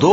2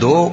2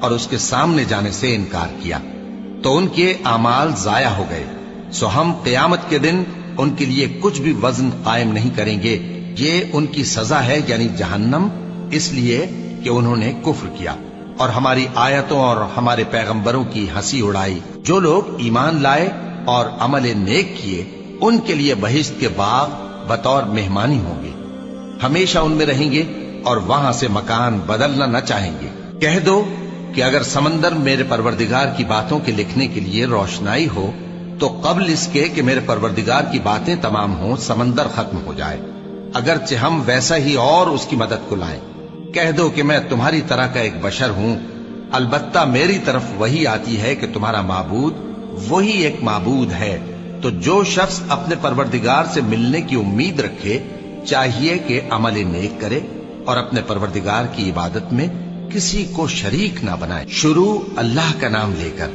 اور اس کے سامنے جانے سے انکار کیا تو ان کے اعمال ضائع ہو گئے، سو ہم قیامت کے دن ان کے لیے کچھ بھی وزن قائم نہیں کریں گے۔ یہ ان کی سزا ہے یعنی جہنم، اس لیے کہ انہوں نے کفر کیا اور ہماری آیتوں اور ہمارے پیغمبروں کی ہنسی اڑائی۔ جو لوگ ایمان لائے اور عمل نیک کیے ان کے لیے بہشت کے باغ بطور مہمانی ہوں گے، ہمیشہ ان میں رہیں گے اور وہاں سے مکان بدلنا نہ چاہیں گے۔ کہہ دو کہ اگر سمندر میرے پروردگار کی باتوں کے لکھنے کے لیے روشنائی ہو تو قبل اس کے کہ میرے پروردگار کی باتیں تمام ہوں سمندر ختم ہو جائے، اگرچہ ہم ویسا ہی اور اس کی مدد کو لائیں۔ کہہ دو کہ میں تمہاری طرح کا ایک بشر ہوں، البتہ میری طرف وہی آتی ہے کہ تمہارا معبود وہی ایک معبود ہے۔ تو جو شخص اپنے پروردگار سے ملنے کی امید رکھے چاہیے کہ عمل نیک کرے اور اپنے پروردگار کی عبادت میں کسی کو شریک نہ بنائے۔ شروع اللہ کا نام لے کر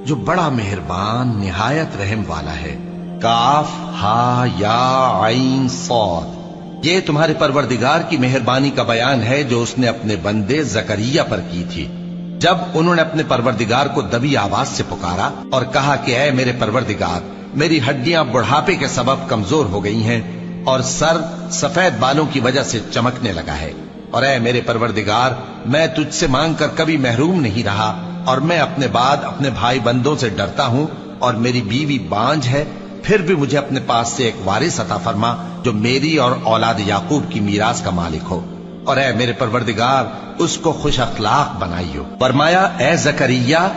جو بڑا مہربان نہایت رحم والا ہے۔ کاف ہا یا عین صاد، یہ تمہارے پروردگار کی مہربانی کا بیان ہے جو اس نے اپنے بندے زکریا پر کی تھی جب انہوں نے اپنے پروردگار کو دبی آواز سے پکارا اور کہا کہ اے میرے پروردگار، میری ہڈیاں بڑھاپے کے سبب کمزور ہو گئی ہیں اور سر سفید بالوں کی وجہ سے چمکنے لگا ہے، اور اے میرے پروردگار، میں تجھ سے مانگ کر کبھی محروم نہیں رہا اور میں اپنے بعد اپنے بھائی بندوں سے ڈرتا ہوں اور میری بیوی بانجھ ہے، پھر بھی مجھے اپنے پاس سے ایک وارث عطا فرما جو میری اور اولاد یعقوب کی میراث کا مالک ہو، اور اے میرے پروردگار اس کو خوش اخلاق بنائیو۔ فرمایا اے زکریا،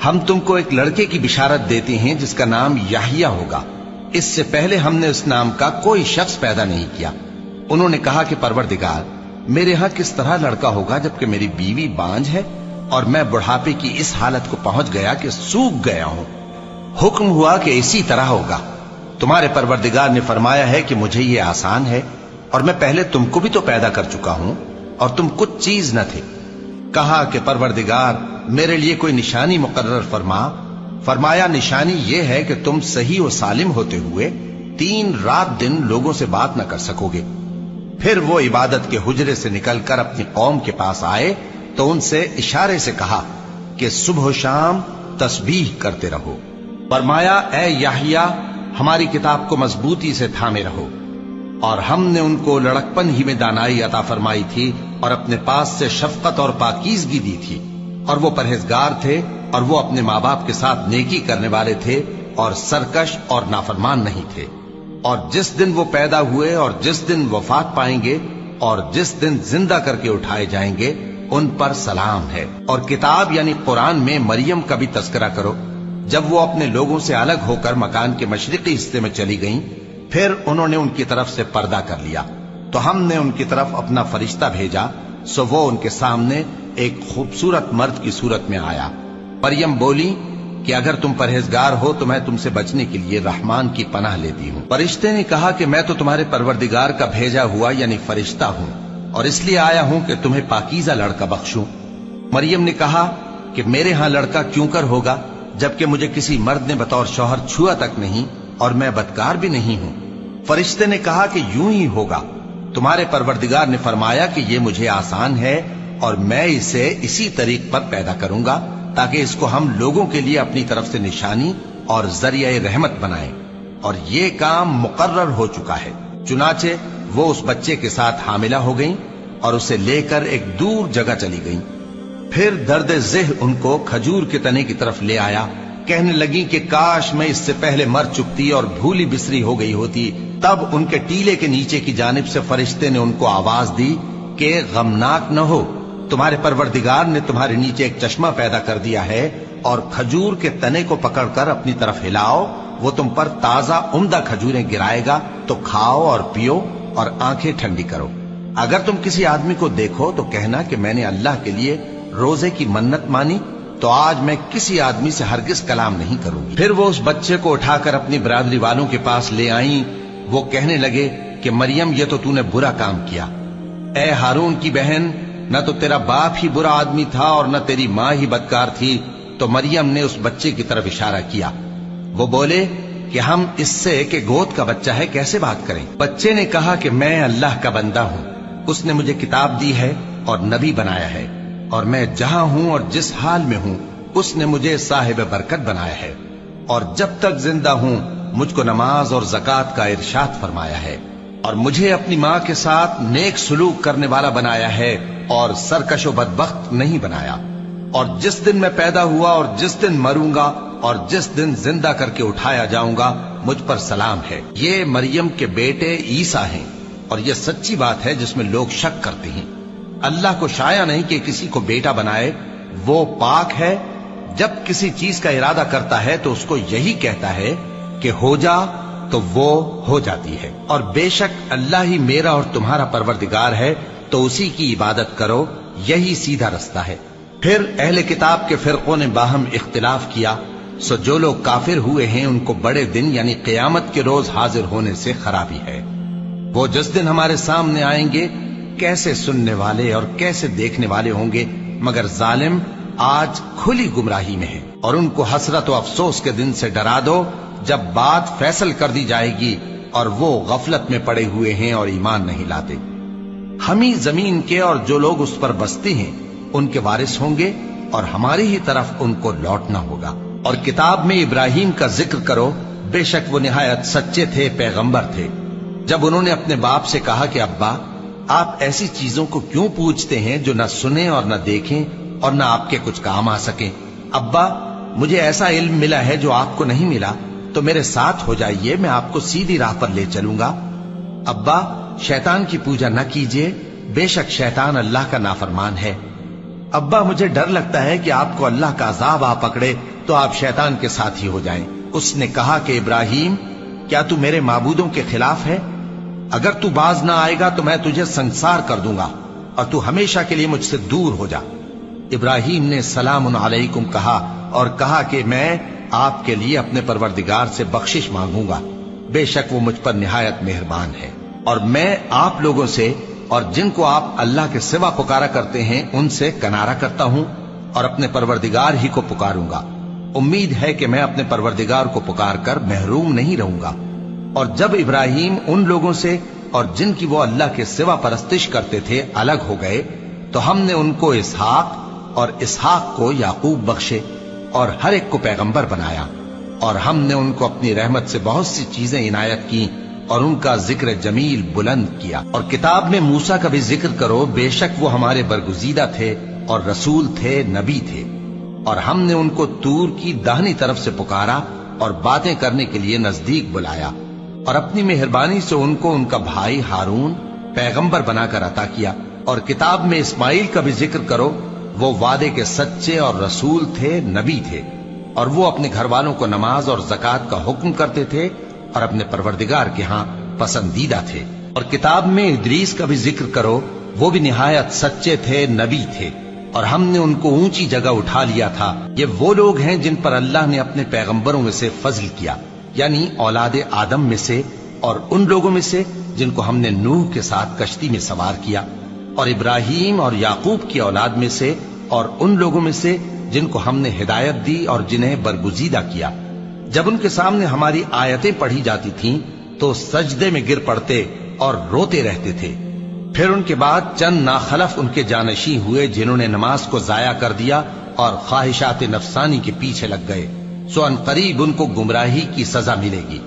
ہم تم کو ایک لڑکے کی بشارت دیتے ہیں جس کا نام یحییٰ ہوگا، اس سے پہلے ہم نے اس نام کا کوئی شخص پیدا نہیں کیا۔ انہوں نے کہا کہ پروردگار، میرے ہاں کس طرح لڑکا ہوگا جبکہ میری بیوی بانجھ ہے اور میں بڑھاپے کی اس حالت کو پہنچ گیا کہ سوکھ گیا ہوں۔ حکم ہوا کہ اسی طرح ہوگا۔ تمہارے پروردگار نے فرمایا ہے کہ مجھے یہ آسان ہے اور میں پہلے تم کو بھی تو پیدا کر چکا ہوں اور تم کچھ چیز نہ تھے۔ کہا کہ پروردگار میرے لیے کوئی نشانی مقرر فرما۔ فرمایا نشانی یہ ہے کہ تم صحیح و سالم ہوتے ہوئے 3 رات دن لوگوں سے بات نہ کر سکو گے۔ پھر وہ عبادت کے حجرے سے نکل کر اپنی قوم کے پاس آئے تو ان سے اشارے سے کہا کہ صبح و شام تسبیح کرتے رہو۔ فرمایا اے یحییٰ، ہماری کتاب کو مضبوطی سے تھامے رہو، اور ہم نے ان کو لڑکپن ہی میں دانائی عطا فرمائی تھی اور اپنے پاس سے شفقت اور پاکیزگی دی تھی، اور وہ پرہیزگار تھے اور وہ اپنے ماں باپ کے ساتھ نیکی کرنے والے تھے اور سرکش اور نافرمان نہیں تھے۔ اور جس دن وہ پیدا ہوئے اور جس دن وفات پائیں گے اور جس دن زندہ کر کے اٹھائے جائیں گے ان پر سلام ہے۔ اور کتاب یعنی قرآن میں مریم کا بھی تذکرہ کرو، جب وہ اپنے لوگوں سے الگ ہو کر مکان کے مشرقی حصے میں چلی گئیں، پھر انہوں نے ان کی طرف سے پردہ کر لیا تو ہم نے ان کی طرف اپنا فرشتہ بھیجا، سو وہ ان کے سامنے ایک خوبصورت مرد کی صورت میں آیا۔ مریم بولی کہ اگر تم پرہیزگار ہو تو میں تم سے بچنے کے لیے رحمان کی پناہ لیتی ہوں۔ فرشتے نے کہا کہ میں تو تمہارے پروردگار کا بھیجا ہوا یعنی فرشتہ ہوں اور اس لیے آیا ہوں کہ تمہیں پاکیزہ لڑکا بخشوں۔ مریم نے کہا کہ میرے ہاں لڑکا کیوں کر ہوگا جبکہ مجھے کسی مرد نے بطور شوہر چھوا تک نہیں اور میں بدکار بھی نہیں ہوں۔ فرشتے نے کہا کہ یوں ہی ہوگا، تمہارے پروردگار نے فرمایا کہ یہ مجھے آسان ہے اور میں اسے اسی طریق پر پیدا کروں گا تاکہ اس کو ہم لوگوں کے لیے اپنی طرف سے نشانی اور ذریعہ رحمت بنائیں، اور یہ کام مقرر ہو چکا ہے۔ چنانچہ وہ اس بچے کے ساتھ حاملہ ہو گئیں اور اسے لے کر ایک دور جگہ چلی گئیں۔ پھر درد ذہ ان کو کھجور کے تنے کی طرف لے آیا، کہنے لگی کہ کاش میں اس سے پہلے مر چکتی اور بھولی بسری ہو گئی ہوتی۔ تب ان کے ٹیلے کے نیچے کی جانب سے فرشتے نے ان کو آواز دی کہ غمناک نہ ہو، تمہارے پروردگار نے تمہارے نیچے ایک چشمہ پیدا کر دیا ہے، اور کھجور کے تنے کو پکڑ کر اپنی طرف ہلاؤ، وہ تم پر تازہ عمدہ کھجوریں گرائے گا، تو کھاؤ اور پیو اور آنکھیں ٹھنڈی کرو۔ اگر تم کسی آدمی کو دیکھو تو کہنا کہ میں نے اللہ کے لیے روزے کی منت مانی، تو آج میں کسی آدمی سے ہرگز کلام نہیں کروں گی۔ پھر وہ اس بچے کو اٹھا کر اپنی برادری والوں کے پاس لے آئیں۔ وہ کہنے لگے کہ مریم یہ تو نے برا کام کیا، اے ہارون کی بہن، نہ تو تیرا باپ ہی برا آدمی تھا اور نہ تیری ماں ہی بدکار تھی۔ تو مریم نے اس بچے کی طرف اشارہ کیا۔ وہ بولے کہ ہم اس سے کہ گود کا بچہ ہے کیسے بات کریں؟ بچے نے کہا کہ میں اللہ کا بندہ ہوں، اس نے مجھے کتاب دی ہے اور نبی بنایا ہے، اور میں جہاں ہوں اور جس حال میں ہوں اس نے مجھے صاحب برکت بنایا ہے، اور جب تک زندہ ہوں مجھ کو نماز اور زکات کا ارشاد فرمایا ہے، اور مجھے اپنی ماں کے ساتھ نیک سلوک کرنے والا بنایا ہے اور سرکش و بدبخت نہیں بنایا، اور جس دن میں پیدا ہوا اور جس دن مروں گا اور جس دن زندہ کر کے اٹھایا جاؤں گا مجھ پر سلام ہے۔ یہ مریم کے بیٹے عیسیٰ ہیں، اور یہ سچی بات ہے جس میں لوگ شک کرتے ہیں۔ اللہ کو شایع نہیں کہ کسی کو بیٹا بنائے، وہ پاک ہے۔ جب کسی چیز کا ارادہ کرتا ہے تو اس کو یہی کہتا ہے کہ ہو جا، تو وہ ہو جاتی ہے۔ اور بے شک اللہ ہی میرا اور تمہارا پروردگار ہے، تو اسی کی عبادت کرو، یہی سیدھا رستہ ہے۔ پھر اہل کتاب کے فرقوں نے باہم اختلاف کیا، سو جو لوگ کافر ہوئے ہیں ان کو بڑے دن یعنی قیامت کے روز حاضر ہونے سے خرابی ہے۔ وہ جس دن ہمارے سامنے آئیں گے کیسے سننے والے اور کیسے دیکھنے والے ہوں گے، مگر ظالم آج کھلی گمراہی میں ہے۔ اور ان کو حسرت و افسوس کے دن سے ڈرا دو جب بات فیصل کر دی جائے گی اور وہ غفلت میں پڑے ہوئے ہیں اور ایمان نہیں لاتے۔ ہم ہی زمین کے اور جو لوگ اس پر بستے ہیں ان کے وارث ہوں گے، اور ہماری ہی طرف ان کو لوٹنا ہوگا۔ اور کتاب میں ابراہیم کا ذکر کرو، بے شک وہ نہایت سچے تھے، پیغمبر تھے۔ جب انہوں نے اپنے باپ سے کہا کہ ابا، آپ ایسی چیزوں کو کیوں پوچھتے ہیں جو نہ سنیں اور نہ دیکھیں اور نہ آپ کے کچھ کام آ سکیں؟ ابا، مجھے ایسا علم ملا ہے جو آپ کو نہیں ملا، تو میرے ساتھ ہو جائیے، میں آپ کو سیدھی راہ پر لے چلوں گا۔ ابا، شیطان کی پوجا نہ کیجیے، بے شک شیطان اللہ کا نافرمان ہے۔ ابا، مجھے ڈر لگتا ہے کہ آپ کو اللہ کا عذاب آ پکڑے تو آپ شیطان کے ساتھ ہی ہو جائیں۔ اس نے کہا کہ ابراہیم، کیا تو میرے معبودوں کے خلاف ہے؟ اگر تو باز نہ آئے گا تو میں تجھے سنسار کر دوں گا اور تو ہمیشہ کے لیے مجھ سے دور ہو جا۔ ابراہیم نے سلام علیکم کہا اور کہا کہ میں آپ کے لیے اپنے پروردگار سے بخشش مانگوں گا، بے شک وہ مجھ پر نہایت مہربان ہے۔ اور میں آپ لوگوں سے اور جن کو آپ اللہ کے سوا پکارا کرتے ہیں ان سے کنارہ کرتا ہوں اور اپنے پروردگار ہی کو پکاروں گا۔ امید ہے کہ میں اپنے پروردگار کو پکار کر محروم نہیں رہوں گا۔ اور جب ابراہیم ان لوگوں سے اور جن کی وہ اللہ کے سوا پرستش کرتے تھے الگ ہو گئے تو ہم نے ان کو اسحاق اور اسحاق کو یعقوب بخشے اور ہر ایک کو پیغمبر بنایا، اور ہم نے ان کو اپنی رحمت سے بہت سی چیزیں عنایت کی اور ان کا ذکر جمیل بلند کیا۔ اور کتاب میں موسیٰ کا بھی ذکر کرو، بے شک وہ ہمارے برگزیدہ تھے اور رسول تھے، نبی تھے، اور ہم نے ان کو طور کی داہنی طرف سے پکارا اور باتیں کرنے کے لیے نزدیک بلایا، اور اپنی مہربانی سے ان کو ان کا بھائی ہارون پیغمبر بنا کر عطا کیا۔ اور کتاب میں اسماعیل کا بھی ذکر کرو، وہ وعدے کے سچے اور رسول تھے، نبی تھے، اور وہ اپنے گھر والوں کو نماز اور زکات کا حکم کرتے تھے اور اپنے پروردگار کے ہاں پسندیدہ تھے۔ اور کتاب میں ادریس کا بھی ذکر کرو، وہ بھی نہایت سچے تھے، نبی تھے، اور ہم نے ان کو اونچی جگہ اٹھا لیا تھا۔ یہ وہ لوگ ہیں جن پر اللہ نے اپنے پیغمبروں میں سے فضل کیا، یعنی اولاد آدم میں سے، اور ان لوگوں میں سے جن کو ہم نے نوح کے ساتھ کشتی میں سوار کیا، اور ابراہیم اور یعقوب کی اولاد میں سے، اور ان لوگوں میں سے جن کو ہم نے ہدایت دی اور جنہیں برگزیدہ کیا۔ جب ان کے سامنے ہماری آیتیں پڑھی جاتی تھیں تو سجدے میں گر پڑتے اور روتے رہتے تھے۔ پھر ان کے بعد چند ناخلف ان کے جانشین ہوئے جنہوں نے نماز کو ضائع کر دیا اور خواہشات نفسانی کے پیچھے لگ گئے، سو ان قریب ان کو گمراہی کی سزا ملے گی۔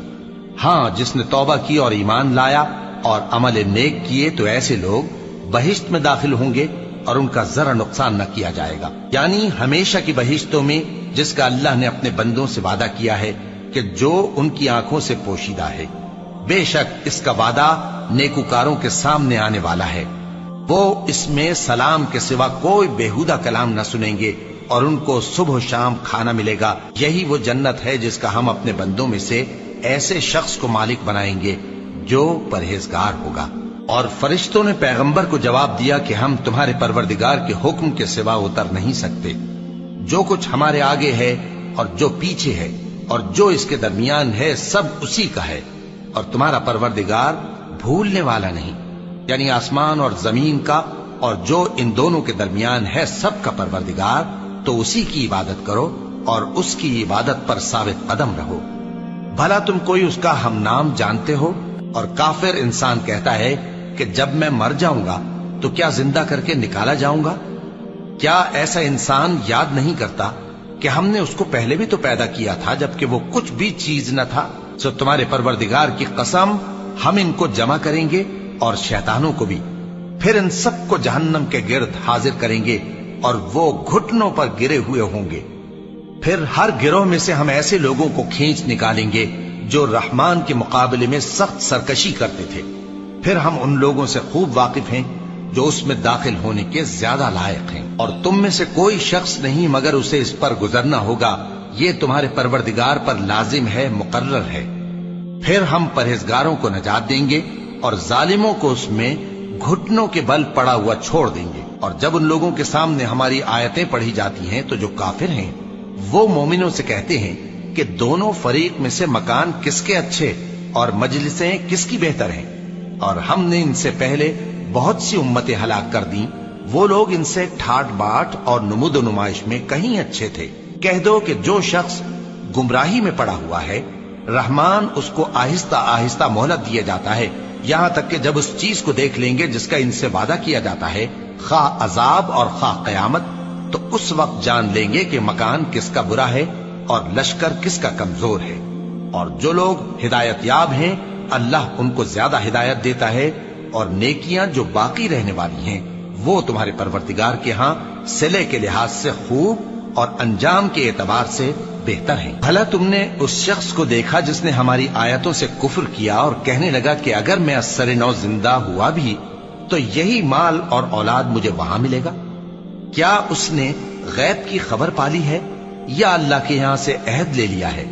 ہاں، جس نے توبہ کی اور ایمان لایا اور عمل نیک کیے تو ایسے لوگ بہشت میں داخل ہوں گے اور ان کا ذرا نقصان نہ کیا جائے گا، یعنی ہمیشہ کی بہشتوں میں، جس کا اللہ نے اپنے بندوں سے وعدہ کیا ہے کہ جو ان کی آنکھوں سے پوشیدہ ہے۔ بے شک اس کا وعدہ نیکوکاروں کے سامنے آنے والا ہے، وہ اس میں سلام کے سوا کوئی بےہودہ کلام نہ سنیں گے اور ان کو صبح و شام کھانا ملے گا۔ یہی وہ جنت ہے جس کا ہم اپنے بندوں میں سے ایسے شخص کو مالک بنائیں گے جو پرہیزگار ہوگا۔ اور فرشتوں نے پیغمبر کو جواب دیا کہ ہم تمہارے پروردگار کے حکم کے سوا اتر نہیں سکتے۔ جو کچھ ہمارے آگے ہے اور جو پیچھے ہے اور جو اس کے درمیان ہے سب اسی کا ہے، اور تمہارا پروردگار بھولنے والا نہیں، یعنی آسمان اور زمین کا اور جو ان دونوں کے درمیان ہے سب کا پروردگار، تو اسی کی عبادت کرو اور اس کی عبادت پر ثابت قدم رہو۔ بھلا تم کوئی اس کا ہم نام جانتے ہو؟ اور کافر انسان کہتا ہے کہ جب میں مر جاؤں گا تو کیا زندہ کر کے نکالا جاؤں گا؟ کیا ایسا انسان یاد نہیں کرتا کہ ہم نے اس کو پہلے بھی تو پیدا کیا تھا جبکہ وہ کچھ بھی چیز نہ تھا؟ سو تمہارے پروردگار کی قسم ہم ان کو جمع کریں گے اور شیطانوں کو بھی، پھر ان سب کو جہنم کے گرد حاضر کریں گے اور وہ گھٹنوں پر گرے ہوئے ہوں گے۔ پھر ہر گروہ میں سے ہم ایسے لوگوں کو کھینچ نکالیں گے جو رحمان کے مقابلے میں سخت سرکشی کرتے تھے، پھر ہم ان لوگوں سے خوب واقف ہیں جو اس میں داخل ہونے کے زیادہ لائق ہیں، اور تم میں سے کوئی شخص نہیں مگر اسے اس پر گزرنا ہوگا، یہ تمہارے پروردگار پر لازم ہے، مقرر ہے۔ پھر ہم پرہیزگاروں کو نجات دیں گے اور ظالموں کو اس میں گھٹنوں کے بل پڑا ہوا چھوڑ دیں گے۔ اور جب ان لوگوں کے سامنے ہماری آیتیں پڑھی جاتی ہیں تو جو کافر ہیں وہ مومنوں سے کہتے ہیں کہ دونوں فریق میں سے مکان کس کے اچھے اور مجلسیں کس کی بہتر ہیں، اور ہم نے ان سے پہلے بہت سی امتیں ہلاک کر دیں، وہ لوگ ان سے ٹھاٹ باٹ اور نمود و نمائش میں کہیں اچھے تھے۔ کہہ دو کہ جو شخص گمراہی میں پڑا ہوا ہے رحمان اس کو آہستہ آہستہ مہلت دیا جاتا ہے، یہاں تک کہ جب اس چیز کو دیکھ لیں گے جس کا ان سے وعدہ کیا جاتا ہے، خواہ عذاب اور خواہ قیامت، تو اس وقت جان لیں گے کہ مکان کس کا برا ہے اور لشکر کس کا کمزور ہے۔ اور جو لوگ ہدایت یاب ہیں اللہ ان کو زیادہ ہدایت دیتا ہے، اور نیکیاں جو باقی رہنے والی ہیں وہ تمہارے پروردگار کے ہاں صلے کے لحاظ سے خوب اور انجام کے اعتبار سے بہتر ہیں۔ بھلا تم نے اس شخص کو دیکھا جس نے ہماری آیتوں سے کفر کیا اور کہنے لگا کہ اگر میں اثر نو زندہ ہوا بھی تو یہی مال اور اولاد مجھے وہاں ملے گا؟ کیا اس نے غیب کی خبر پالی ہے یا اللہ کے یہاں سے عہد لے لیا ہے؟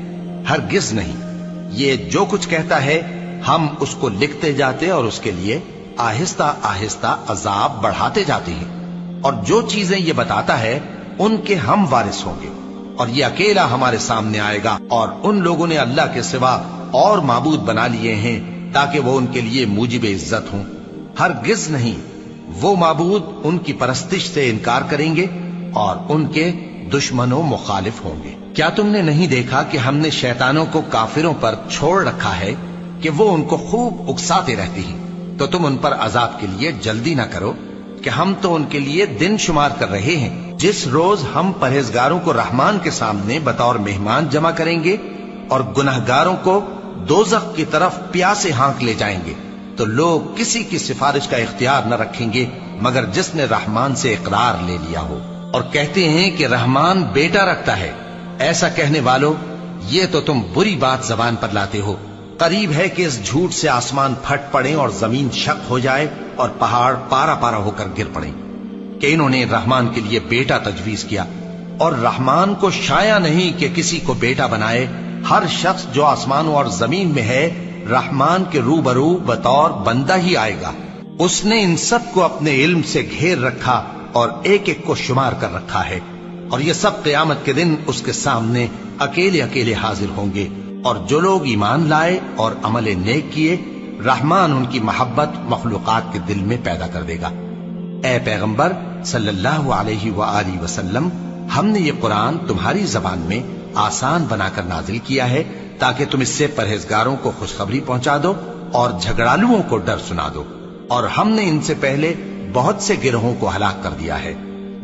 ہرگز نہیں، یہ جو کچھ کہتا ہے ہم اس کو لکھتے جاتے اور اس کے لیے آہستہ آہستہ عذاب بڑھاتے جاتے ہیں، اور جو چیزیں یہ بتاتا ہے ان کے ہم وارث ہوں گے، اور یہ اکیلا ہمارے سامنے آئے گا۔ اور ان لوگوں نے اللہ کے سوا اور معبود بنا لیے ہیں تاکہ وہ ان کے لیے موجب عزت ہوں، ہرگز نہیں، وہ معبود ان کی پرستش سے انکار کریں گے اور ان کے دشمن و مخالف ہوں گے۔ کیا تم نے نہیں دیکھا کہ ہم نے شیطانوں کو کافروں پر چھوڑ رکھا ہے کہ وہ ان کو خوب اکساتے رہتی ہیں؟ تو تم ان پر عذاب کے لیے جلدی نہ کرو کہ ہم تو ان کے لیے دن شمار کر رہے ہیں، جس روز ہم پرہیزگاروں کو رحمان کے سامنے بطور مہمان جمع کریں گے اور گناہگاروں کو دوزخ کی طرف پیاسے ہانک لے جائیں گے، تو لوگ کسی کی سفارش کا اختیار نہ رکھیں گے مگر جس نے رحمان سے اقرار لے لیا ہو، اور کہتے ہیں کہ رحمان بیٹا رکھتا ہے۔ ایسا کہنے والوں، یہ تو تم بری بات زبان پر لاتے ہو، قریب ہے کہ اس جھوٹ سے آسمان پھٹ پڑے اور زمین شق ہو جائے اور پہاڑ پارا پارا ہو کر گر پڑے کہ انہوں نے رحمان کے لیے بیٹا تجویز کیا، اور رحمان کو شایع نہیں کہ کسی کو بیٹا بنائے۔ ہر شخص جو آسمانوں اور زمین میں ہے رحمان کے روبرو بطور بندہ ہی آئے گا۔ اس نے ان سب کو اپنے علم سے گھیر رکھا اور ایک ایک کو شمار کر رکھا ہے، اور یہ سب قیامت کے دن اس کے سامنے اکیلے اکیلے حاضر ہوں گے۔ اور جو لوگ ایمان لائے اور عمل نیک کیے رحمان ان کی محبت مخلوقات کے دل میں پیدا کر دے گا۔ اے پیغمبر صلی اللہ علیہ وآلہ وسلم، ہم نے یہ قرآن تمہاری زبان میں آسان بنا کر نازل کیا ہے تاکہ تم اس سے پرہیزگاروں کو خوشخبری پہنچا دو اور جھگڑالوؤں کو ڈر سنا دو، اور ہم نے ان سے پہلے بہت سے گروہوں کو ہلاک کر دیا ہے۔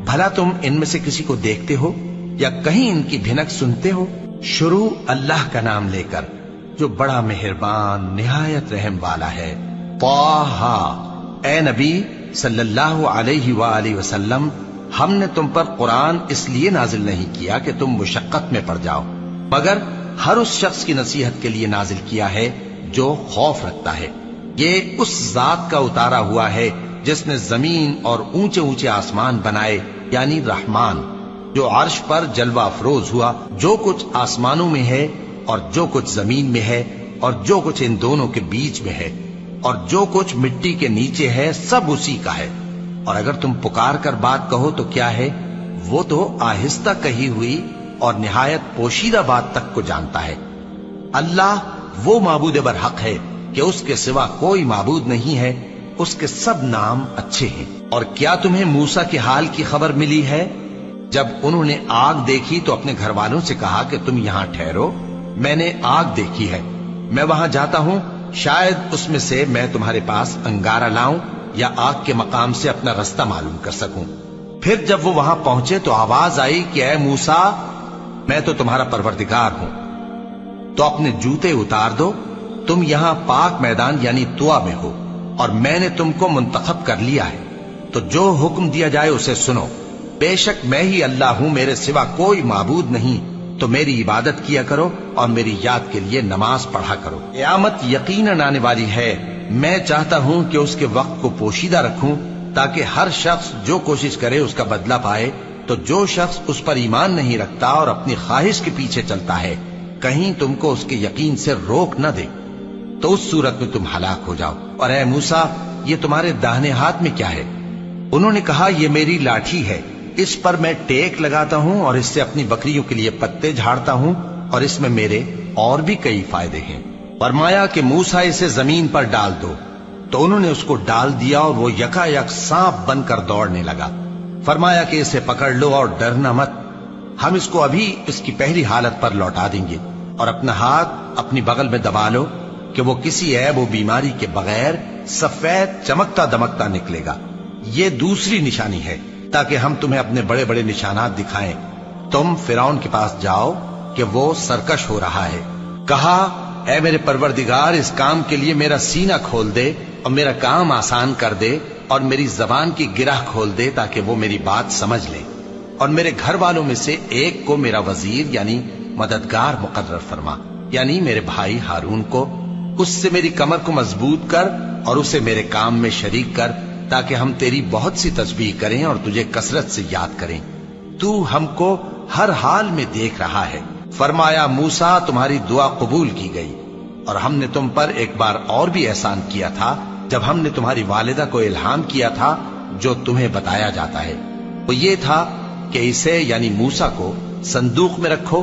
بھلا تم ان میں سے کسی کو دیکھتے ہو یا کہیں ان کی بھنک سنتے ہو؟ شروع اللہ کا نام لے کر جو بڑا مہربان نہایت رحم والا ہے۔ طٰہٰ، اے نبی صلی اللہ علیہ وآلہ وسلم، ہم نے تم پر قرآن اس لیے نازل نہیں کیا کہ تم مشقت میں پڑ جاؤ، مگر ہر اس شخص کی نصیحت کے لیے نازل کیا ہے جو خوف رکھتا ہے۔ یہ اس ذات کا اتارا ہوا ہے جس نے زمین اور اونچے اونچے آسمان بنائے، یعنی رحمان، جو عرش پر جلوہ افروز ہوا۔ جو کچھ آسمانوں میں ہے اور جو کچھ زمین میں ہے اور جو کچھ ان دونوں کے بیچ میں ہے اور جو کچھ مٹی کے نیچے ہے، سب اسی کا ہے۔ اور اگر تم پکار کر بات کہو تو کیا ہے، وہ تو آہستہ کہی ہوئی اور نہایت پوشیدہ بات تک کو جانتا ہے۔ اللہ وہ معبود برحق ہے کہ اس کے سوا کوئی معبود نہیں ہے، اس کے سب نام اچھے ہیں۔ اور کیا تمہیں موسیٰ کے حال کی خبر ملی ہے؟ جب انہوں نے آگ دیکھی تو اپنے گھر والوں سے کہا کہ تم یہاں ٹھہرو، میں نے آگ دیکھی ہے، میں وہاں جاتا ہوں، شاید اس میں سے میں تمہارے پاس انگارہ لاؤں یا آگ کے مقام سے اپنا رستہ معلوم کر سکوں۔ پھر جب وہ وہاں پہنچے تو آواز آئی کہ اے موسیٰ، میں تو تمہارا پروردگار ہوں، تو اپنے جوتے اتار دو، تم یہاں پاک میدان یعنی طوا میں ہو، اور میں نے تم کو منتخب کر لیا ہے، تو جو حکم دیا جائے اسے سنو۔ بے شک میں ہی اللہ ہوں، میرے سوا کوئی معبود نہیں، تو میری عبادت کیا کرو اور میری یاد کے لیے نماز پڑھا کرو۔ قیامت یقیناً آنے والی ہے، میں چاہتا ہوں کہ اس کے وقت کو پوشیدہ رکھوں تاکہ ہر شخص جو کوشش کرے اس کا بدلہ پائے، تو جو شخص اس پر ایمان نہیں رکھتا اور اپنی خواہش کے پیچھے چلتا ہے، کہیں تم کو اس کے یقین سے روک نہ دے، تو اس صورت میں تم ہلاک ہو جاؤ۔ اور اے موسیٰ، یہ تمہارے داہنے ہاتھ میں کیا ہے؟ انہوں نے کہا، یہ میری لاٹھی ہے، اس پر میں ٹیک لگاتا ہوں اور اس سے اپنی بکریوں کے لیے پتے جھاڑتا ہوں، اور اس میں میرے اور بھی کئی فائدے ہیں۔ فرمایا کہ موسیٰ اسے زمین پر ڈال دو، تو انہوں نے اس کو ڈال دیا اور وہ یکا یک سانپ بن کر دوڑنے لگا۔ فرمایا کہ اسے پکڑ لو اور ڈرنا مت، ہم اس کو ابھی اس کی پہلی حالت پر لوٹا دیں گے، اور اپنا ہاتھ اپنی بغل میں دبا لو کہ وہ کسی عیب و بیماری کے بغیر سفید چمکتا دمکتا نکلے گا۔ یہ دوسری نشانی ہے تاکہ ہم تمہیں اپنے بڑے بڑے نشانات دکھائیں۔ تم فرعون کے پاس جاؤ کہ وہ سرکش ہو رہا ہے۔ کہا، اے میرے پروردگار، اس کام کے لیے میرا سینہ کھول دے اور میرا کام آسان کر دے، اور میری زبان کی گرہ کھول دے تاکہ وہ میری بات سمجھ لے، اور میرے گھر والوں میں سے ایک کو میرا وزیر یعنی مددگار مقرر فرما، یعنی میرے بھائی ہارون کو۔ اس سے میری کمر کو مضبوط کر اور اسے میرے کام میں شریک کر، تاکہ ہم تیری بہت سی تسبیح کریں اور تجھے کثرت سے یاد کریں، تو ہم کو ہر حال میں دیکھ رہا ہے۔ فرمایا، موسیٰ، تمہاری دعا قبول کی گئی، اور ہم نے تم پر ایک بار اور بھی احسان کیا تھا جب ہم نے تمہاری والدہ کو الہام کیا تھا جو تمہیں بتایا جاتا ہے۔ وہ یہ تھا کہ اسے یعنی موسیٰ کو صندوق میں رکھو،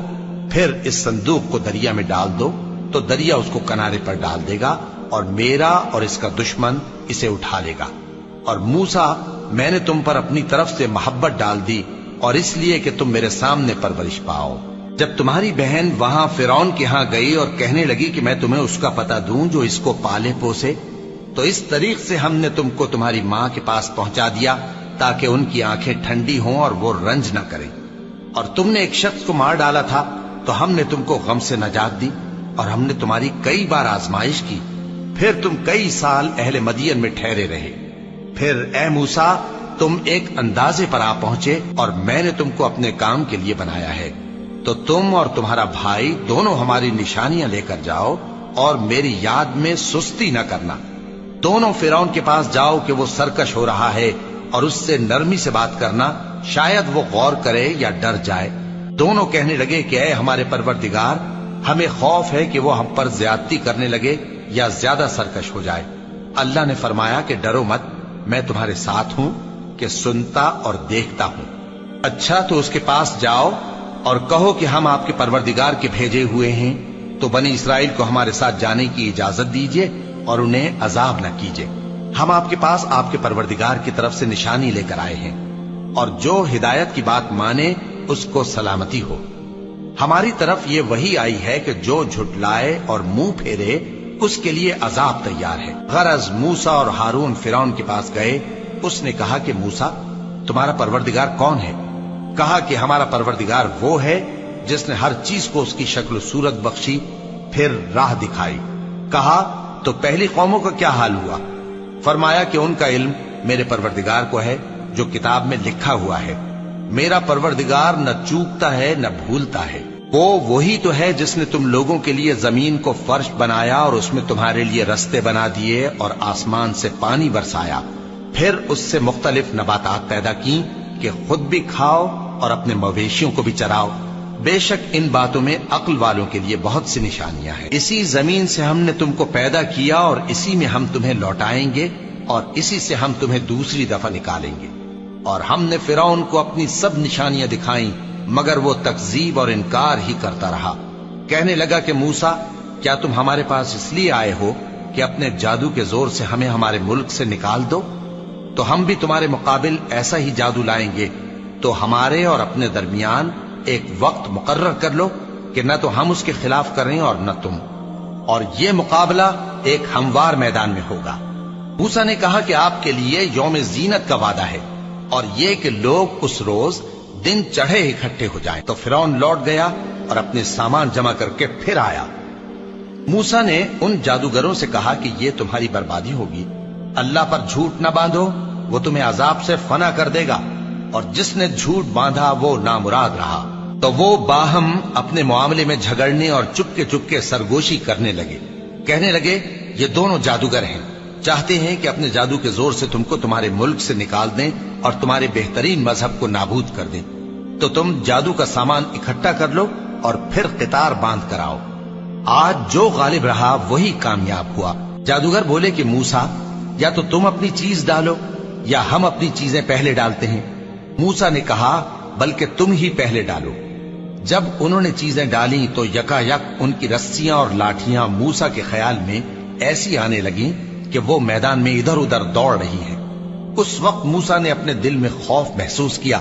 پھر اس صندوق کو دریا میں ڈال دو، تو دریا اس کو کنارے پر ڈال دے گا، اور میرا اور اس کا دشمن اسے اٹھا لے گا۔ اور موسیٰ، میں نے تم پر اپنی طرف سے محبت ڈال دی، اور اس لیے کہ تم میرے سامنے پرورش پاؤ۔ جب تمہاری بہن وہاں فرعون کے ہاں گئی اور کہنے لگی کہ میں تمہیں اس کا پتہ دوں جو اس کو پالے پوسے، تو اس طریق سے ہم نے تم کو تمہاری ماں کے پاس پہنچا دیا تاکہ ان کی آنکھیں ٹھنڈی ہوں اور وہ رنج نہ کریں۔ اور تم نے ایک شخص کو مار ڈالا تھا تو ہم نے تم کو غم سے نجات دی، اور ہم نے تمہاری کئی بار آزمائش کی، پھر تم کئی سال اہل مدین میں ٹھہرے رہے۔ پھر اے موسیٰ، تم ایک اندازے پر آ پہنچے، اور میں نے تم کو اپنے کام کے لیے بنایا ہے، تو تم اور تمہارا بھائی دونوں ہماری نشانیاں لے کر جاؤ، اور میری یاد میں سستی نہ کرنا۔ دونوں فرعون کے پاس جاؤ کہ وہ سرکش ہو رہا ہے، اور اس سے نرمی سے بات کرنا، شاید وہ غور کرے یا ڈر جائے۔ دونوں کہنے لگے کہ اے ہمارے پروردگار، ہمیں خوف ہے کہ وہ ہم پر زیادتی کرنے لگے یا زیادہ سرکش ہو جائے۔ اللہ نے فرمایا کہ ڈرو مت، میں تمہارے ساتھ ہوں کہ سنتا اور دیکھتا ہوں۔ اچھا، تو اس کے پاس جاؤ اور کہو کہ ہم آپ کے پروردگار کے بھیجے ہوئے ہیں، تو بنی اسرائیل کو ہمارے ساتھ جانے کی اجازت دیجیے اور انہیں عذاب نہ کیجیے۔ ہم آپ کے پاس آپ کے پروردگار کی طرف سے نشانی لے کر آئے ہیں، اور جو ہدایت کی بات مانے اس کو سلامتی ہو۔ ہماری طرف یہ وحی آئی ہے کہ جو جھٹلائے اور منہ پھیرے اس کے لیے عذاب تیار ہے۔ غرض موسیٰ اور ہارون فرعون کے پاس گئے۔ اس نے کہا کہ موسیٰ، تمہارا پروردگار کون ہے؟ کہا کہ ہمارا پروردگار وہ ہے جس نے ہر چیز کو اس کی شکل و صورت بخشی، پھر راہ دکھائی۔ کہا، تو پہلی قوموں کا کیا حال ہوا؟ فرمایا کہ ان کا علم میرے پروردگار کو ہے جو کتاب میں لکھا ہوا ہے۔ میرا پروردگار نہ چوکتا ہے نہ بھولتا ہے۔ وہ وہی تو ہے جس نے تم لوگوں کے لیے زمین کو فرش بنایا اور اس میں تمہارے لیے رستے بنا دیے اور آسمان سے پانی برسایا، پھر اس سے مختلف نباتات پیدا کی کہ خود بھی کھاؤ اور اپنے مویشیوں کو بھی چراؤ۔ بے شک ان باتوں میں عقل والوں کے لیے بہت سی نشانیاں ہیں۔ اسی زمین سے ہم نے تم کو پیدا کیا اور اسی میں ہم تمہیں لوٹائیں گے اور اسی سے ہم تمہیں دوسری دفعہ نکالیں گے۔ اور ہم نے فرعون کو اپنی سب نشانیاں دکھائیں، مگر وہ تکذیب اور انکار ہی کرتا رہا۔ کہنے لگا کہ موسیٰ، کیا تم ہمارے پاس اس لیے آئے ہو کہ اپنے جادو کے زور سے ہمیں ہمارے ملک سے نکال دو؟ تو ہم بھی تمہارے مقابل ایسا ہی جادو لائیں گے، تو ہمارے اور اپنے درمیان ایک وقت مقرر کر لو کہ نہ تو ہم اس کے خلاف کریں اور نہ تم، اور یہ مقابلہ ایک ہموار میدان میں ہوگا۔ موسیٰ نے کہا کہ آپ کے لیے یوم زینت کا وعدہ ہے، اور یہ کہ لوگ اس روز دن چڑھے اکٹھے ہو جائیں۔ تو فرعون لوٹ گیا اور اپنے سامان جمع کر کے پھر آیا۔ موسیٰ نے ان جادوگروں سے کہا کہ یہ تمہاری بربادی ہوگی، اللہ پر جھوٹ نہ باندھو، وہ تمہیں عذاب سے فنا کر دے گا، اور جس نے جھوٹ باندھا وہ نامراد رہا۔ تو وہ باہم اپنے معاملے میں جھگڑنے اور چپکے سرگوشی کرنے لگے، کہنے لگے یہ دونوں جادوگر ہیں، چاہتے ہیں کہ اپنے جادو کے زور سے تم کو تمہارے ملک سے نکال دیں اور تمہارے بہترین مذہب کو نابود کر دیں۔ تو تم جادو کا سامان اکٹھا کر لو اور پھر قطار باندھ کر آؤ۔ آج جو غالب رہا وہی کامیاب ہوا۔ جادوگر بولے کہ موسیٰ، یا تو تم اپنی چیز ڈالو یا ہم اپنی چیزیں پہلے ڈالتے ہیں۔ موسیٰ نے کہا بلکہ تم ہی پہلے ڈالو۔ جب انہوں نے چیزیں ڈالیں تو یکا یک ان کی رسیاں اور لاٹھیاں موسیٰ کے خیال میں ایسی آنے لگیں کہ وہ میدان میں ادھر ادھر دوڑ رہی ہیں۔ اس وقت موسیٰ نے اپنے دل میں خوف محسوس کیا۔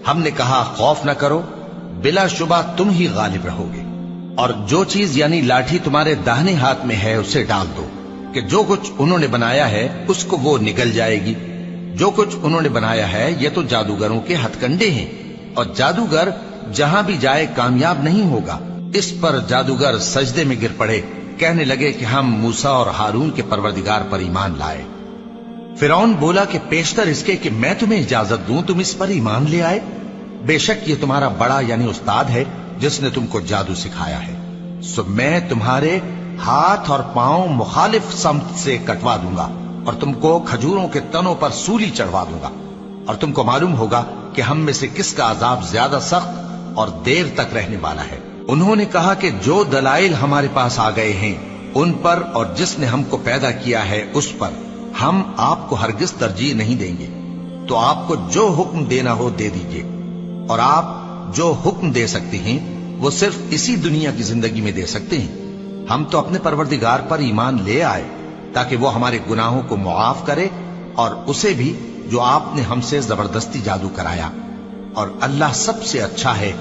ہم نے کہا خوف نہ کرو، بلا شبہ تم ہی غالب رہو گے، اور جو چیز یعنی لاٹھی تمہارے داہنے ہاتھ میں ہے اسے ڈال دو، کہ جو کچھ انہوں نے بنایا ہے اس کو وہ نگل جائے گی۔ جو کچھ انہوں نے بنایا ہے یہ تو جادوگروں کے ہتھ کنڈے ہیں، اور جادوگر جہاں بھی جائے کامیاب نہیں ہوگا۔ اس پر جادوگر سجدے میں گر پڑے، کہنے لگے کہ ہم موسیٰ اور ہارون کے پروردگار پر ایمان لائے۔ فرعون بولا کہ پیشتر اس کے کہ میں تمہیں اجازت دوں تم اس پر ایمان لے آئے، بے شک یہ تمہارا بڑا یعنی استاد ہے جس نے تم کو جادو سکھایا ہے، سو میں تمہارے ہاتھ اور پاؤں مخالف سمت سے کٹوا دوں گا اور تم کو کھجوروں کے تنوں پر سولی چڑھوا دوں گا، اور تم کو معلوم ہوگا کہ ہم میں سے کس کا عذاب زیادہ سخت اور دیر تک رہنے والا ہے۔ انہوں نے کہا کہ جو دلائل ہمارے پاس آ گئے ہیں ان پر اور جس نے ہم کو پیدا کیا ہے اس پر ہم آپ کو ہرگز ترجیح نہیں دیں گے، تو آپ کو جو حکم دینا ہو دے دیجئے، اور آپ جو حکم دے سکتے ہیں وہ صرف اسی دنیا کی زندگی میں دے سکتے ہیں۔ ہم تو اپنے پروردگار پر ایمان لے آئے تاکہ وہ ہمارے گناہوں کو معاف کرے، اور اسے بھی جو آپ نے ہم سے زبردستی جادو کرایا، اور اللہ سب سے اچھا ہے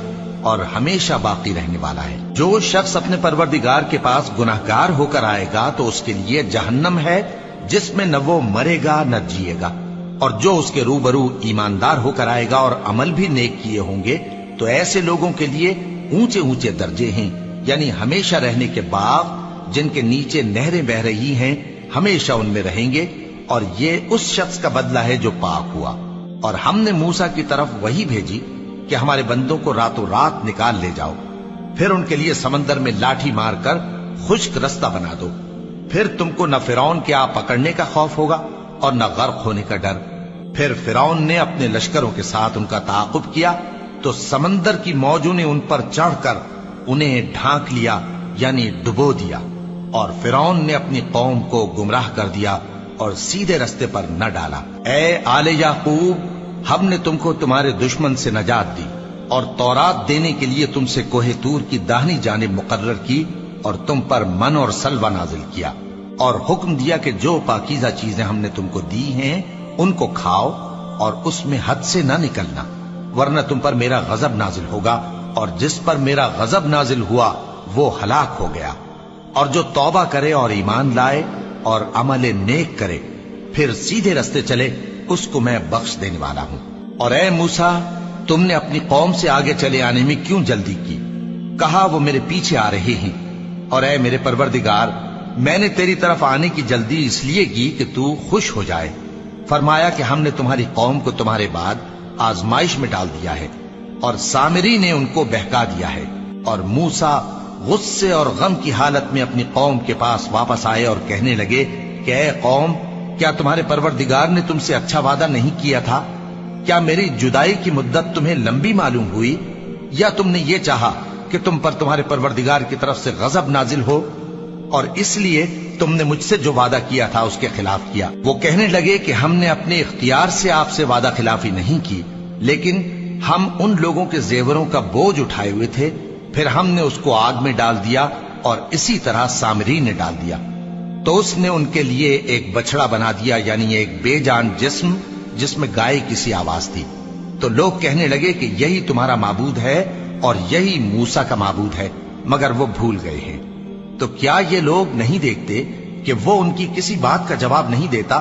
اور ہمیشہ باقی رہنے والا ہے۔ جو شخص اپنے پروردگار کے پاس گناہگار ہو کر آئے گا تو اس کے لیے جہنم ہے جس میں نہ وہ مرے گا نہ جیے گا، اور جو اس کے روبرو ایماندار ہو کر آئے گا اور عمل بھی نیک کیے ہوں گے تو ایسے لوگوں کے لیے اونچے اونچے درجے ہیں، یعنی ہمیشہ رہنے کے باغ جن کے نیچے نہریں بہ رہی ہیں، ہمیشہ ان میں رہیں گے، اور یہ اس شخص کا بدلہ ہے جو پاک ہوا۔ اور ہم نے موسیٰ کی طرف وحی بھیجی کہ ہمارے بندوں کو راتوں رات نکال لے جاؤ، پھر ان کے لیے سمندر میں لاٹھی مار کر خشک رستہ بنا دو، پھر تم کو نہ فرعون کے آ پکڑنے کا خوف ہوگا اور نہ غرق ہونے کا ڈر۔ پھر فرعون نے اپنے لشکروں کے ساتھ ان کا تعاقب کیا تو سمندر کی موجوں نے ان پر چڑھ کر انہیں ڈھانک لیا، یعنی ڈبو دیا، اور فرعون نے اپنی قوم کو گمراہ کر دیا اور سیدھے رستے پر نہ ڈالا۔ اے آل یعقوب، ہم نے تم کو تمہارے دشمن سے نجات دی اور تورات دینے کے لیے تم سے کوہ طور کی داہنی جانب مقرر کی، اور تم پر من اور سلوہ نازل کیا، اور حکم دیا کہ جو پاکیزہ چیزیں ہم نے تم کو دی ہیں ان کو کھاؤ اور اس میں حد سے نہ نکلنا، ورنہ تم پر میرا غضب نازل ہوگا، اور جس پر میرا غضب نازل ہوا وہ ہلاک ہو گیا۔ اور جو توبہ کرے اور ایمان لائے اور عمل نیک کرے پھر سیدھے رستے چلے اس کو میں بخش دینے والا ہوں۔ اور اے موسیٰ، تم نے اپنی قوم سے آگے چلے آنے میں کیوں جلدی کی؟ کہا وہ میرے پیچھے آ رہے ہیں۔ اور اے میرے پروردگار، میں نے تیری طرف آنے کی جلدی اس لیے کی کہ تو خوش ہو جائے۔ فرمایا کہ ہم نے تمہاری قوم کو تمہارے بعد آزمائش میں ڈال دیا ہے، اور سامری نے ان کو بہکا دیا ہے۔ اور موسیٰ غصے اور غم کی حالت میں اپنی قوم کے پاس واپس آئے اور کہنے لگے کہ اے قوم، کیا تمہارے پروردگار نے تم سے اچھا وعدہ نہیں کیا تھا؟ کیا میری جدائی کی مدت تمہیں لمبی معلوم ہوئی، یا تم نے یہ چاہا کہ تم پر تمہارے پروردگار کی طرف سے غضب نازل ہو، اور اس لیے تم نے مجھ سے جو وعدہ کیا تھا اس کے خلاف کیا؟ وہ کہنے لگے کہ ہم نے اپنے اختیار سے آپ سے وعدہ خلافی نہیں کی، لیکن ہم ان لوگوں کے زیوروں کا بوجھ اٹھائے ہوئے تھے، پھر ہم نے اس کو آگ میں ڈال دیا، اور اسی طرح سامری نے ڈال دیا۔ تو اس نے ان کے لیے ایک بچڑا بنا دیا، یعنی ایک بے جان جسم جس میں گائے کی سی آواز تھی۔ تو لوگ کہنے لگے کہ یہی تمہارا معبود ہے اور یہی موسیٰ کا معبود ہے، مگر وہ بھول گئے ہیں۔ تو کیا یہ لوگ نہیں دیکھتے کہ وہ ان کی کسی بات کا جواب نہیں دیتا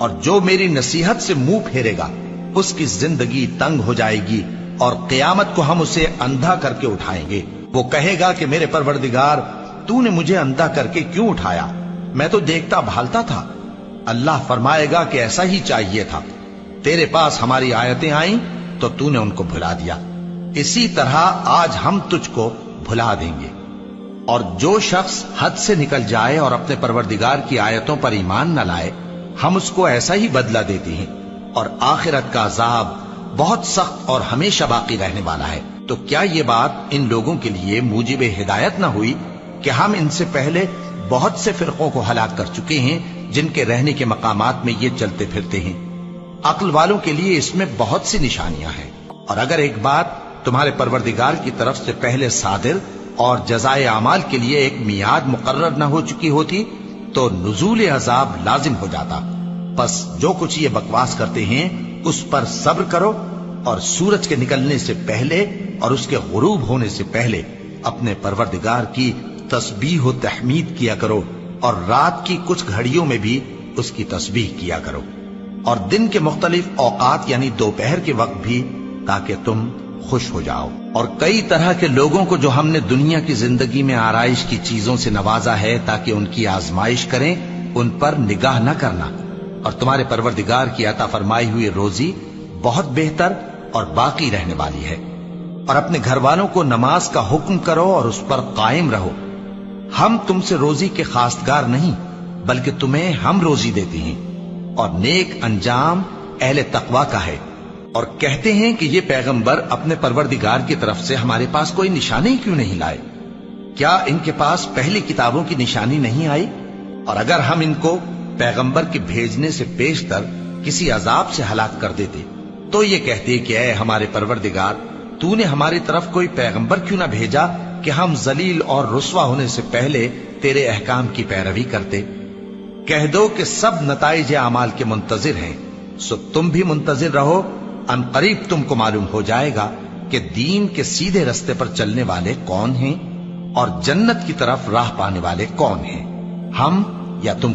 اور جو میری نصیحت سے منہ پھیرے گا اس کی زندگی تنگ ہو جائے گی اور قیامت کو ہم اسے اندھا کر کے اٹھائیں گے۔ وہ کہے گا کہ میرے پروردگار تو نے مجھے اندھا کر کے کیوں اٹھایا؟ میں تو دیکھتا بھالتا تھا۔ اللہ فرمائے گا کہ ایسا ہی چاہیے تھا، تیرے پاس ہماری آیتیں آئیں تو تو نے ان کو بھلا دیا، اسی طرح آج ہم تجھ کو بھلا دیں گے۔ اور جو شخص حد سے نکل جائے اور اپنے پروردگار کی آیتوں پر ایمان نہ لائے، ہم اس کو ایسا ہی بدلہ دیتے ہیں، اور آخرت کا عذاب بہت سخت اور ہمیشہ باقی رہنے والا ہے۔ تو کیا یہ بات ان لوگوں کے لیے موجب ہدایت نہ ہوئی کہ ہم ان سے پہلے بہت سے فرقوں کو ہلاک کر چکے ہیں جن کے رہنے کے مقامات میں یہ چلتے پھرتے ہیں؟ عقل والوں کے لیے اس میں بہت سی نشانیاں ہیں۔ اور اگر ایک بات تمہارے پروردگار کی طرف سے پہلے صادر اور جزائے اعمال کے لیے ایک میعاد مقرر نہ ہو چکی ہوتی تو نزول عذاب لازم ہو جاتا۔ بس جو کچھ یہ بکواس کرتے ہیں اس پر صبر کرو، اور سورج کے نکلنے سے پہلے اور اس کے غروب ہونے سے پہلے اپنے پروردگار کی تسبیح و تحمید کیا کرو، اور رات کی کچھ گھڑیوں میں بھی اس کی تسبیح کیا کرو، اور دن کے مختلف اوقات یعنی دوپہر کے وقت بھی، تاکہ تم خوش ہو جاؤ۔ اور کئی طرح کے لوگوں کو جو ہم نے دنیا کی زندگی میں آرائش کی چیزوں سے نوازا ہے تاکہ ان کی آزمائش کریں، ان پر نگاہ نہ کرنا، اور تمہارے پروردگار کی عطا فرمائی ہوئی روزی بہت بہتر اور باقی رہنے والی ہے۔ اور اپنے گھر والوں کو نماز کا حکم کرو اور اس پر قائم رہو۔ ہم تم سے روزی کے خواستگار نہیں، بلکہ تمہیں ہم روزی دیتے ہیں، اور نیک انجام اہل تقوی کا ہے۔ اور کہتے ہیں کہ یہ پیغمبر اپنے پروردگار کی طرف سے ہمارے پاس کوئی نشانی کیوں نہیں لائے؟ کیا ان کے پاس پہلی کتابوں کی نشانی نہیں آئی؟ اور اگر ہم ان کو پیغمبر کے بھیجنے سے پیشتر کسی عذاب سے ہلاک کر دیتے تو یہ کہتے کہ اے ہمارے پروردگار، تو نے ہماری طرف کوئی پیغمبر کیوں نہ بھیجا کہ ہم ذلیل اور رسوا ہونے سے پہلے تیرے احکام کی پیروی کرتے۔ کہہ دو کہ سب نتائج اعمال کے منتظر ہیں، سو تم بھی منتظر رہو، ان قریب تم کو معلوم ہو جائے گا کہ دین کے سیدھے رستے پر چلنے والے کون ہیں اور جنت کی طرف راہ پانے والے کون ہیں، ہم یا تم۔